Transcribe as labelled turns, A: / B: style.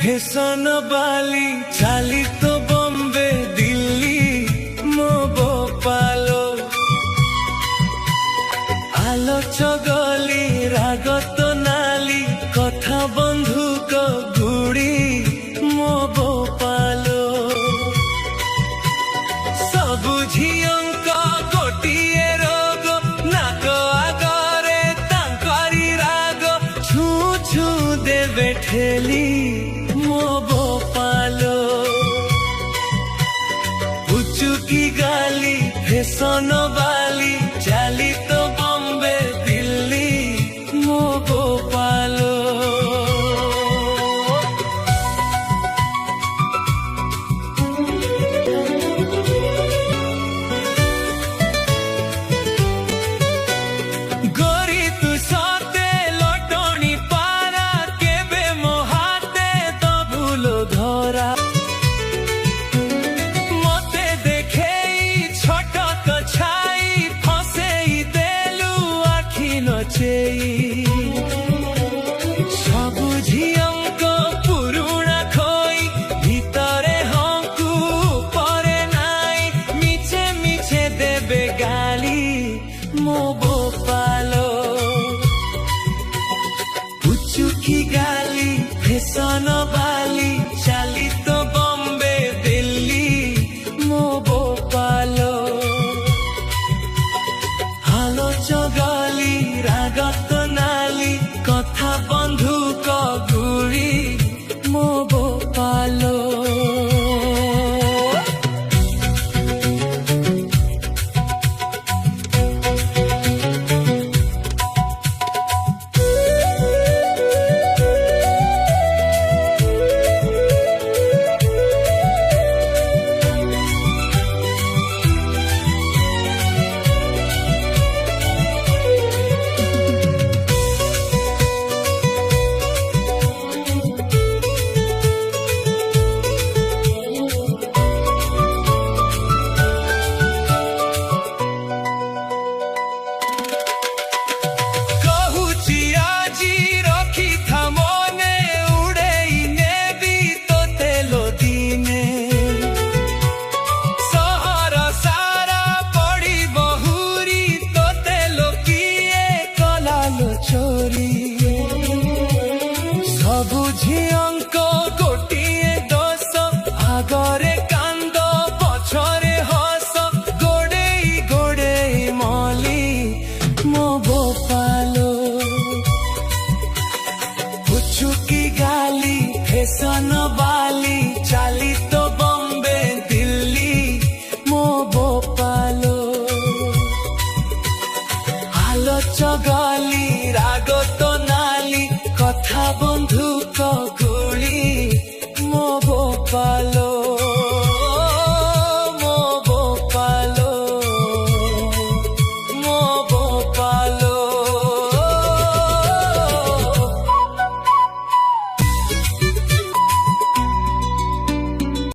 A: ফেশন বালি চালিত বম্বে দিল্লি মো ভোপালো আলোচ গলি রাগত নালি কথা বন্ধুক গুড়ি মো ভোপালো সবু ঝিয়ঙ্ক গোটিয়ে রোগ নাক আগরে তাঙ্করি রাগ ছু ছু দেবে ঠেলি মো ভোপালো উচুকি গালি ফেশন বালি চালিত বম্বে দিল্লি মো ভোপালো গরি তু সতে লটনি পারা কেবে মো হাতে তো ভুলো ধরা মতে দেখেই ছটক ছাই ফসেই দেলু আখি নচেই সবু ঝিয়ঙ্ক পুরুণা খই ভিতরে হংকু পরে নাই মিছে মিছে দেবে গালি মো ভোপালো উচুকি গালি ফেশন বালি চালিত বম্বে দিল্লি মো ভোপালো আলোচ গলি রাগত নালি কথা বন্ধুক গুড়ি মো ভোপালো সবু ঝিয়ঙ্ক গোটিয়ে দোষ আগরে কান্দ পছরে হস গোড়েই গোড়েই মলি মো ভোপালো উচুকি গালি ফেশন বালি চালিত বম্বে দিল্লি মো ভোপালো আলোচ গলি